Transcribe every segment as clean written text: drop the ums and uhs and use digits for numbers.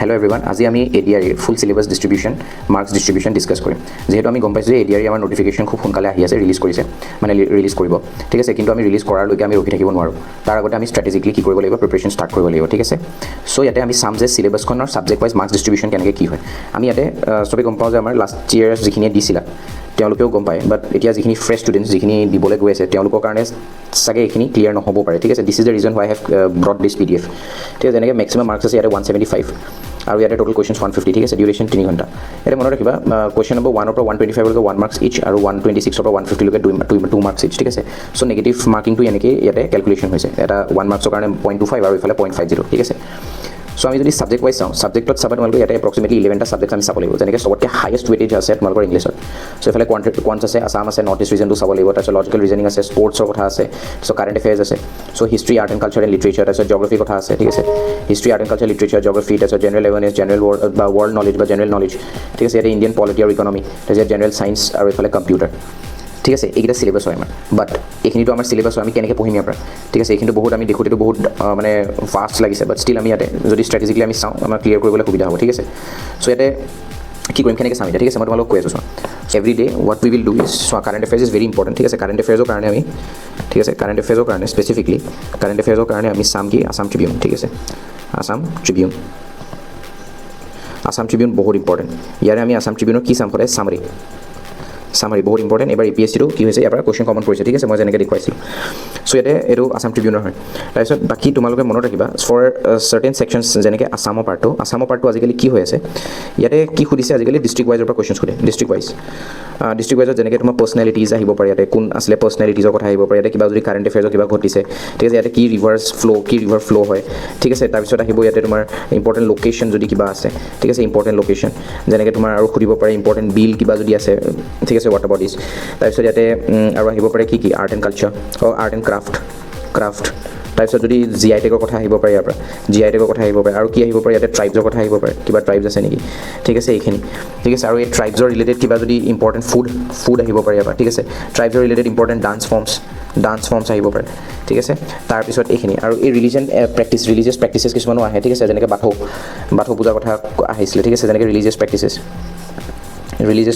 Hello everyone, আজি আমি ADR full syllabus distribution marks distribution discuss কৰিম যেহেতু আমি গম পাইছোঁ যে ADR আমাৰ নোটিফিকেশন খুব সোনকালে আহি আছে ৰিলিজ কৰিছে মানে ৰিলিজ কৰিব ঠিক আছে কিন্তু আমি ৰিলিজ কৰাৰ লৈকে আমি ৰখি থাকিব নোৱাৰোঁ তাৰ আগতে আমি স্ট্ৰেটেজিকলি কি কৰিব লাগিব প্ৰিপাৰেচন ষ্টাৰ্ট কৰিব লাগিব ঠিক আছে সো ইয়াতে আমি চাম যে সিলেবাসখনৰ সাবজেক্ট ওয়াইজ মাৰ্কস ডিস্ট্ৰিবিউশন কেনেকৈ কি হয় আমি ইয়াতে সবে গম পাওঁ যে আমাৰ লাষ্ট ইয়াৰ যিখিনি দিছিলা তেওঁলোকেও গম পায় বাট এতিয়া যিখিনি ফ্ৰেছ ষ্টুডেণ্টছ যিখিনি দিবলৈ গৈ আছে তেওঁলোকৰ কাৰণে চাগে এইখিনি ক্লিয়াৰ নহ'ব পাৰে ঠিক আছে this is the reason why I have brought this PDF ঠিক আছে যেনেকৈ মেক্সিমাম মাৰ্কছ আছে ইয়াতে 175 আৰু ইয়াতে টোটেল কুৱেশ্যনছ 150 ঠিক আছে ডিউৰেশ্যন 3 ঘণ্টা ইয়াতে মনত ৰাখিবা কুৱেশ্যন নম্বৰ 1 পৰা 125 লৈকে 1 মাৰ্কছ ইচ আৰু 126 পৰা 150 লৈকে 2 মাৰ্কছ ইচ ঠিক আছে সো নেগেটিভ মাৰ্কিংটো এনেকৈ ইয়াতে কেলকুলেশ্যন হৈছে এটা 1 মাৰ্কছৰ কাৰণে 0.25 আৰু ইফালে 0.50 ঠিক আছে সো আমি যদি সাবজেক্ট ওয়াইজ চাওঁ সাবজেক্টত চাবা তোমালোকে ইয়াতে এপ্ৰক্সিমেটলি 11টা সাবজেক্ট আমি চাব লাগিব যেনেকৈ সবতকৈ হাইয়েষ্ট ৱেটেজ আছে তোমালোকৰ ইংলিছত সো এফালে কোৱান্টছ আছে আসাম আছে নৰ্থ ইষ্ট ৰিজনটো চাব লাগিব তাৰপিছত লজিকেল ৰিজনিং আছে স্পৰ্টছৰ কথা আছে সো কাৰেণ্ট এফেয়াৰ্ছ আছে so history art and culture and literature তাৰপিছত জিঅ'গ্ৰাফি কথা আছে ঠিক আছে history art and culture literature geography তাৰপিছত general awareness general world knowledge বা জেনেৰেল নলেজ ঠিক আছে ইয়াতে ইণ্ডিয়ান পলিটি আৰু ইকনমি তাৰপিছত জেনেৰেল ছায়েন্স আৰু এইফালে কম্পিউটাৰ ঠিক আছে এইকেইটা সিলেবাস হয় আমাৰ বাট এইখিনিতো আমাৰ সিলেবাস হয় আমি কেনেকৈ পঢ়িম ইয়াৰ পৰা ঠিক আছে এইখিনিতো বহুত আমি দেখোঁতেতো বহুত মানে ফাষ্ট লাগিছে বাট ষ্টিল আমি ইয়াতে যদি ষ্ট্ৰেটেজিকলি আমি চাওঁ আমাৰ ক্লিয়াৰ কৰিবলৈ সুবিধা হ'ব ঠিক আছে চ' ইয়াতে কি কৰিম কেনেকৈ চাম এতিয়া ঠিক আছে মই তোমালোকক কৈ আছোঁ চোৱা every day what we will do is চোৱা current affairs is very important ঠিক আছে কাৰেণ্ট এফেয়াৰ্ছৰ কাৰণে আমি ঠিক আছে কাৰেণ্ট এফেয়াৰ্ছৰ কাৰণে স্পেচিফিকলি কাৰেণ্ট এফেয়াৰ্ছৰ কাৰণে আমি চাম কি আসাম ট্ৰিবিউন ঠিক আছে আসাম ট্ৰিবিউন বহুত ইম্পৰ্টেণ্ট ইয়াৰে আমি আসাম ট্ৰিবিউনৰ কি চাম সদায় সামাৰি বহুত ইম্পৰ্টেণ্ট এবাৰ APSCটো কি হৈছে ইয়াৰ পৰা কুৱেশ্যন কমন পৰিছে ঠিক আছে মই যেনেকৈ দেখুৱাইছিলোঁ চ' ইয়াতে এইটো আসাম ট্ৰিবিউনৰ হয় তাৰপিছত বাকী তোমালোকে মনত ৰাখিবা ফৰ চাৰ্টেন ছেকশ্যনছ যেনেকৈ আসামৰ পাৰ্টটো আজিকালি কি হৈ আছে ইয়াতে কি সুধিছে আজিকালি ডিষ্ট্ৰিক্ট ৱাইজৰ পৰা কুৱেশ্যন সোধে ডিষ্ট্ৰিক্ট ৱাইজত যেনেকৈ তোমাৰ পাৰ্চনেলিটিজ আহিব পাৰে ইয়াতে কোন আছিলে পাৰ্চনেলিটিজৰ কথা আহিব পাৰে ইয়াতে কিবা যদি কাৰেণ্ট এফেয়াৰ্ছৰ কিবা ঘটিছে ঠিক আছে ইয়াতে কি ৰিভাৰ ফ্ল' হয় ঠিক আছে তাৰপিছত আহিব ইয়াতে তোমাৰ ইম্পৰ্টেণ্ট লোকেশ্যন যদি কিবা আছে ঠিক আছে ইম্পৰ্টেণ্ট লোকেশ্যন যেনেকৈ তোমাৰ আৰু সুধিব পাৰে ইম্পৰ্টেণ্ট বিল কিবা যদি আছে ঠিক আছে ৱাটাৰ বডিজ তাৰপিছত ইয়াতে আৰু আহিব পাৰে কি art and culture art and craft তাৰপিছত যদি GI টেগৰ কথা আহিব পাৰে ইয়াৰ পৰা GI টেগৰ কথা আহিব পাৰে আৰু কি আহিব পাৰে ইয়াতে ট্ৰাইবছৰ কথা আহিব পাৰে কিবা ট্ৰাইবছ আছে নেকি ঠিক আছে এইখিনি ঠিক আছে আৰু এই ট্ৰাইবছৰ ৰিলেটেড কিবা যদি ইম্পৰ্টেণ্ট ফুড আহিব পাৰে ইয়াৰ পৰা ঠিক আছে ট্ৰাইবছৰ ৰিলেটেড ইম্পৰ্টেণ্ট ডান্স ফৰ্মছ আহিব পাৰে ঠিক আছে তাৰপিছত এইখিনি আৰু এই ৰিলিজিয়াছ প্ৰেক্টিচেছ কিছুমানো আহে ঠিক আছে যেনেকৈ বাথৌ পূজাৰ কথা আহিছিলে ঠিক আছে যেনেকৈ ৰিলিজিয়াছ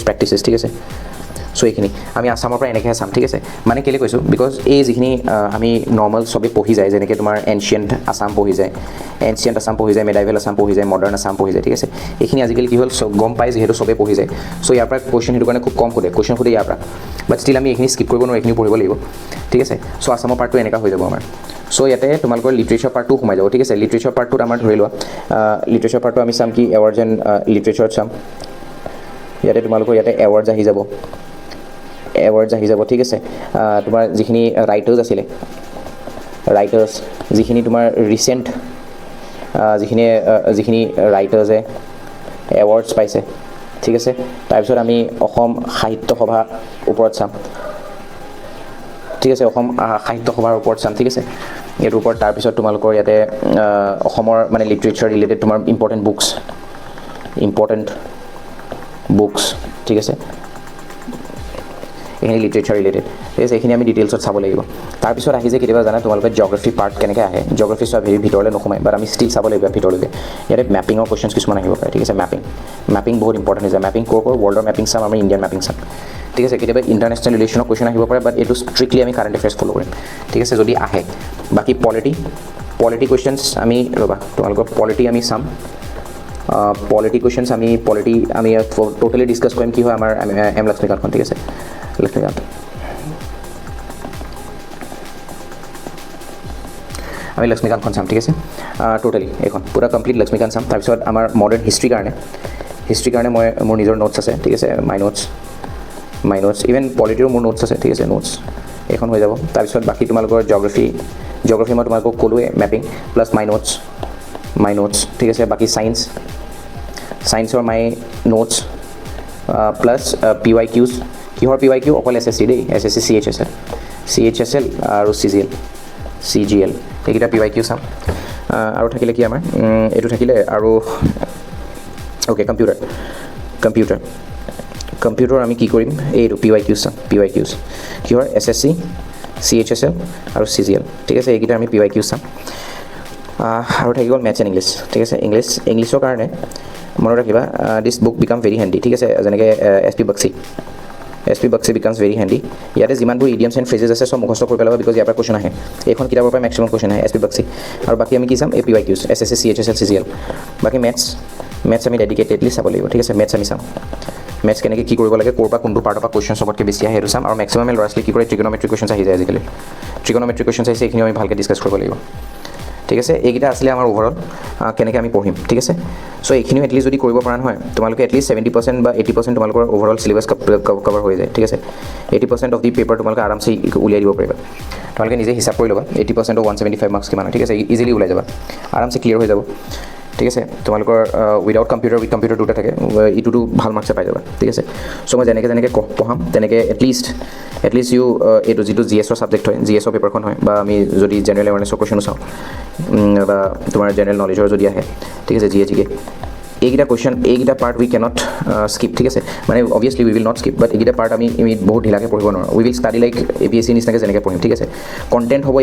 প্ৰেক্টিচেছ ঠিক আছে সো এইখিনি আমি আসামৰ পৰা এনেকৈ চাম ঠিক আছে মানে কেলৈ কৈছোঁ বিকজ এই যিখিনি আমি নৰ্মেল চবেই পঢ়ি যায় যেনেকৈ তোমাৰ এনচিয়েণ্ট আসাম পঢ়ি যায় মেডাইভেল আসাম পঢ়ি যায় মডাৰ্ণ আসাম পঢ়ি যায় ঠিক আছে এইখিনি আজিকালি কি হ'ল গম পাই যিহেতু চবেই পঢ়ি যায় চ' ইয়াৰ পৰা কুৱেশ্যন সেইটো কাৰণে খুব কম কুৱেশ্যন সোধে ইয়াৰ পৰা বাট ষ্টিল আমি এইখিনি স্কিপ কৰিব নোৱাৰোঁ এইখিনি পঢ়িব লাগিব ঠিক আছে চ' আসামৰ পাৰ্টটো এনেকুৱা হৈ যাব আমাৰ চ' ইয়াতে তোমালোকৰ লিটাৰেচাৰ পাৰ্টটো সোমাই যাব ঠিক আছে লিটাৰেচাৰ পাৰ্টটোত আমাৰ ধৰি লোৱা লিটাৰেচাৰ পাৰ্টটো আমি চাম কি এৱাৰ্ডছ এণ্ড লিটাৰেচাৰত চাম ইয়াতে তোমালোকৰ ইয়াতে এৱাৰ্ডছ আহি যাব ঠিক আছে তোমাৰ যিখিনি ৰাইটাৰ্ছ আছিলে যিখিনি তোমাৰ ৰিচেণ্ট যিখিনি ৰাইটাৰ্ছে এৱাৰ্ডছ পাইছে ঠিক আছে তাৰপিছত আমি অসম সাহিত্য সভাৰ ওপৰত চাম ঠিক আছে অসম সাহিত্য সভাৰ ওপৰত চাম ঠিক আছে এইটোৰ ওপৰত তাৰপিছত তোমালোকৰ ইয়াতে অসমৰ মানে লিটাৰেচাৰ ৰিলেটেড তোমাৰ ইম্পৰ্টেণ্ট বুকছ ঠিক আছে এইখিনি লিটাৰেচাৰ ৰিলেটেড ঠিক আছে এইখিনি আমি ডিটেইলছত চাব লাগিব তাৰপিছত আহি যে কেতিয়াবা জানা তোমালোকে জিঅ'গ্ৰাফি পাৰ্ট কেনেকৈ আহে জিঅ'গ্ৰাফি চোৱা ভিতৰলৈ নোসোমায় বাট আমি ষ্টিল চাব লাগিব ভিতৰলৈকে ইয়াতে মেপিঙৰ কুৱেশ্যনছ কিছুমান আহিব পাৰে ঠিক আছে মেপিং বহুত ইম্পৰ্টেণ্ট হৈছে মেপিং ক'ৰ ৱৰ্ল্ডৰ মেপিং চাম আমি ইণ্ডিয়ান মেপিং চাম ঠিক আছে কেতিয়াবা ইণ্টাৰনেশ্যনেল ৰিলেশ্যনৰ কুৱেশ্যন আহিব পাৰে বাট এইটো ষ্ট্ৰিক্টলি আমি কাৰেণ্ট এফেয়াৰ্ছ ফ'ল' কৰিম ঠিক আছে যদি আহে বাকী পলিটি কুৱেশ্যনছ আমি তোমালোকৰ পলিটি আমি চাম পলিটি কুৱেশ্যনছ আমি টোটেলি ডিছকাছ কৰিম কি হয় আমাৰ এম লক্ষ্মীকান্তখন ঠিক আছে আমি লক্ষ্মীকান্তখন চাম ঠিক আছে টোটেলি এইখন পূৰা কমপ্লিট লক্ষ্মীকান্ত চাম তাৰপিছত আমাৰ মডাৰ্ণ হিষ্ট্ৰীৰ কাৰণে মই মোৰ নিজৰ নোটছ আছে ঠিক আছে মাই নোটছ ইভেন পলিটিৰো মোৰ নোটছ আছে ঠিক আছে নোটছ এইখন হৈ যাব তাৰপিছত বাকী তোমালোকৰ জিঅ'গ্ৰাফি মই তোমালোকক ক'লোৱে মেপিং প্লাছ মাই নোটছ ঠিক আছে বাকী ছায়েন্সৰ মাই নোটছ প্লাছ PYQs কিহৰ PYQ অকল SSC দেই SSC CHSL আৰু CGL এইকেইটা PYQ চাম আৰু থাকিলে কি আমাৰ এইটো থাকিলে আৰু অ'কে কম্পিউটাৰ আমি কি কৰিম এইটো PYQs চাম কিহৰ SSC CHSL আৰু CGL ঠিক আছে এইকেইটা আমি PYQs চাম আৰু থাকি গ'ল মেথছ এণ্ড ইংলিছ ঠিক আছে ইংলিছৰ কাৰণে মনত ৰাখিবা দিছ বুক বিকাম ভেৰি হেণ্ডি ঠিক আছে যেনেকৈ S P বাক্সি becomes very handy ইয়াতে যিমানবোৰ ইডিয়ামছ এণ্ড ফ্ৰেজেছ আছে চব মুখস্থ কৰি পেলাব বিকজ ইয়াৰ পৰা কুৱেশ্যন আহে এইখন কিতাপৰ পৰা মেক্সিমাম কুৱেশ্যন আহে এছ পি বাক্সি আৰু বাকী আমি কি চাম APY কিউজ SSC CHSL CGL বাকী মেথছ আমি ডেডিকেটেডলি চাব লাগিব ঠিক আছে মেথছ আমি চাম মেথছ কেনেকৈ কি কৰিব লাগে ক'ৰ পৰা কোনটো পাৰ্টৰ পৰা কুৱেশ্যন চবতকৈ বেছি আহে সেইটো চাম আৰু মেক্সিমাম ল'ৰা ছোৱালী কি কৰে ট্ৰিগনমেট্ৰিক কুৱেশ্যন আহি যায় আজিকালি ট্ৰিগনমেট্ৰিক কুৱেশ্যন আহিছে এইখিনি আমি ভালকৈ ডিছকাছ কৰিব লাগিব ঠিক আছে এইকেইটা আছিলে আমাৰ অভাৰঅল কেনেকৈ আমি পঢ়িম ঠিক আছে চ' এইখিনিও এটলিষ্ট যদি কৰিব পৰা নহয় তোমালোকে এটলিষ্ট 70% বা 80% তোমালোকৰ অভাৰঅল চিলেবাছ কভাৰ হৈ যায় ঠিক আছে 80% অফ দি পেপাৰ তোমালোকে আৰামছে উলিয়াই দিব পাৰিবা তোমালোকে নিজে হিচাপ কৰি ল'বা 80% অফ 175 মাৰ্কছ কিমান হয় ঠিক আছে ইজিলি ওলাই যাবা আৰামছে ক্লিয়াৰ হৈ যাব ঠিক আছে তোমালোকৰ উইদাউট কম্পিউটাৰ উইথ কম্পিউটাৰ দুটা থাকে ইটোতো ভাল মাৰ্কছে পাই যাবা ঠিক আছে চ' মই যেনেকৈ পঢ়াম তেনেকৈ এটলিষ্ট ইউ এইটো যিটো GSৰ ছাবজেক্ট হয় GSৰ পেপাৰখন হয় বা আমি যদি জেনেৰেল এৱাৰনেছৰ কুৱেশ্যনো চাওঁ বা তোমাৰ জেনেৰেল নলেজৰ যদি আহে ঠিক আছে GK এইকেইটা কুৱেশ্যন এইকেইটা পাৰ্ট উই কেনট স্কিপ ঠিক আছে মানে obviously we will not skip but এইকেইটা পাৰ্ট আমি বহুত ঢিলাকৈ পঢ়িব নোৱাৰোঁ we will study like APSC নিচিনাকৈ যেনেকৈ পঢ়িম ঠিক আছে কণ্টেণ্ট হ'ব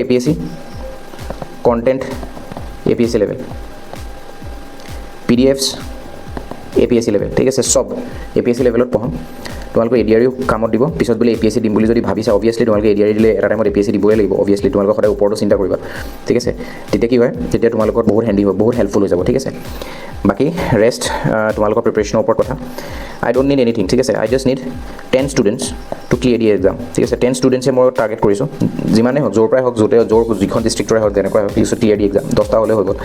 APSC level PDFs APSC level ঠিক আছে চব APSC লেভেলত পঢ়াম তোমালোকৰ ADRও কামত দিব পিছত বোলে APSC দিম বুলি যদি ভাবিছা অবভিয়াছলি তোমালোকে ADR দিলে এটা টাইমত APSC দিবই লাগিব অবভিয়াছলি তোমালোকৰ সদায় ওপৰতো চিন্তা কৰিবা ঠিক আছে তেতিয়া কি হয় তেতিয়া তোমালোকৰ বহুত হেণ্ডি হ'ব বহুত হেল্পফুল হৈ যাব ঠিক আছে বাকী ৰেষ্ট তোমালোকৰ প্ৰিপাৰেশ্যনৰ ওপৰত কথা আই ডোণ্ট নিড এনিথিং ঠিক আছে I just need 10 students to clear the exam ঠিক আছে 10 ষ্টুডেণ্টছে মই টাৰ্গেট কৰিছোঁ যিমানেই হওক য'ৰ পৰাই হওক য'ৰ যিখন ডিষ্ট্ৰিক্টৰে হওক যেনেকুৱাই হওক প্লিজ ক্লিয়াৰ দি এক্সাম 10টা হ'লে হৈ গ'ল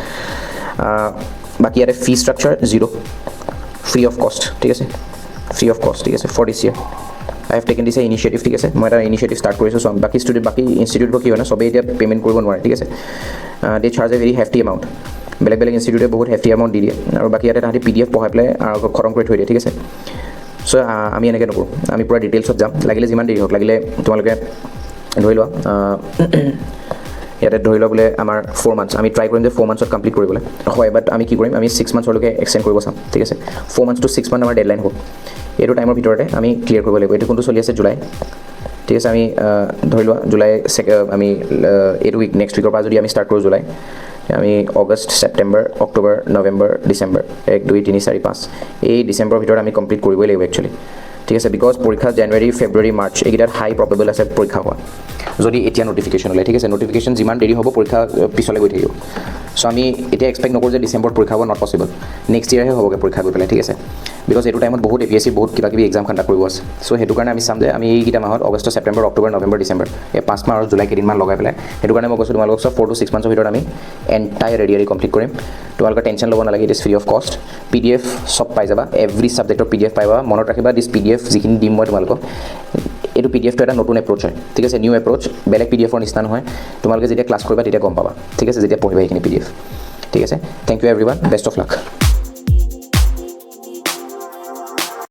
বাকী ইয়াতে ফি ষ্ট্ৰাকচাৰ 0 ফ্ৰী অফ কষ্ট ঠিক আছে ফ্ৰী অফ কষ্ট ঠিক আছে for this year I have taken this initiative ঠিক আছে মই এটা ইনিচিয়েটিভ ষ্টাৰ্ট কৰিছোঁ চ' বাকী ইনষ্টিটিউটবোৰ কি হয় না চবেই এতিয়া পে'মেণ্ট কৰিব নোৱাৰে ঠিক আছে দে চাৰ্জ এ ভেৰি হেফটি এমাউণ্ট বেলেগ ইনষ্টিটিউটে বহুত হেফটি এমাউণ্ট দি দিয়ে আৰু বাকী ইয়াতে তাহাঁতি PDF পঢ়াই পেলাই খতম কৰি থৈ দিয়ে ঠিক আছে চ' আমি এনেকৈ নকৰোঁ আমি পূৰা ডিটেইলছত যাম লাগিলে যিমান দেৰি হওক লাগিলে তোমালোকে ধৰি লোৱা ইয়াতে ধৰি লোৱা বোলে আমাৰ 4 মান্থছ আমি ট্ৰাই কৰিম যে 4 মান্থছত কমপ্লিট কৰিবলৈ হয় বাট আমি কি কৰিম আমি 6 মান্থছলৈকে এক্সটেণ্ড কৰিব চাম ঠিক আছে 4 মান্থছ টু 6 মান্থ আমাৰ ডেডলাইন হ'ব এইটো টাইমৰ ভিতৰতে আমি ক্লিয়াৰ কৰিব লাগিব এইটো কোনটো চলি আছে জুলাই ঠিক আছে আমি ধৰি লোৱা জুলাই আমি এইটো উইক নেক্সট উইকৰ পৰা যদি আমি ষ্টাৰ্ট কৰোঁ জুলাই আমি আগষ্ট ছেপ্টেম্বৰ অক্টোবৰ নৱেম্বৰ ডিচেম্বৰ 1 2 3 4 5 এই ডিচেম্বৰৰ ভিতৰত আমি কমপ্লিট কৰিবই লাগিব একচুৱেলি ঠিক আছে বিকজ পৰীক্ষা জানুৱাৰী ফেব্ৰুৱাৰী মাৰ্চ এইকেইটাত হাই প্ৰবেবল আছে পৰীক্ষা হোৱা যদি এতিয়া নটিফিকেশ্যন ওলায় ঠিক আছে নটিফিকেশ্যন যিমান দেৰি হ'ব পৰীক্ষা পিছলৈ গৈ থাকিব চ' আমি এতিয়া এক্সপেক্ট নকৰোঁ যে ডিচেম্বৰত পৰীক্ষা হ'ব নট পচিবল নেক্সট ইয়েৰহে হ'বগৈ পৰীক্ষা গৈ পেলাই ঠিক আছে বিকজ এইটো টাইমত বহুত APSC বহুত কিবাকিবি এক্সাম কণ্ডাক্ট কৰিব আছে চ' সেইটো কাৰণে আমি চাম যে আমি এইকেইটা মাহত আগষ্ট ছেপ্টেম্বৰ অক্টোবৰ নৱেম্বৰ ডিচেম্বৰ এই 5 মাহ আৰু জুলাই কেইদিনমান লগাই পেলাই সেইটো কাৰণে মই কৈছোঁ তোমালোকক চব 4 to 6 মান্থছৰ ভিতৰত আমি এণ্টায়াৰ ADR কমপ্লিট কৰিম তোমালোকৰ টেনশ্যন ল'ব নালাগে ইট ইজ ফ্ৰী অফ কষ্ট PDF চব পাই যাবা এভৰি ছাবজেক্টৰ PDF পাই যাবা মনত ৰাখিবা দিছ PDF যিখিনি দিম মই তোমালোকক এইটো PDFটো এটা নতুন এপ্ৰ'চ হয় ঠিক আছে নিউ এপ্ৰ'চ বেলেগ PDFৰ নিচিনা নহয় তোমালোকে যেতিয়া ক্লাছ কৰিবা তেতিয়া গম পাবা ঠিক আছে যেতিয়া পঢ়িবা সেইখিনি PDF ঠিক আছে thank you everyone best of luck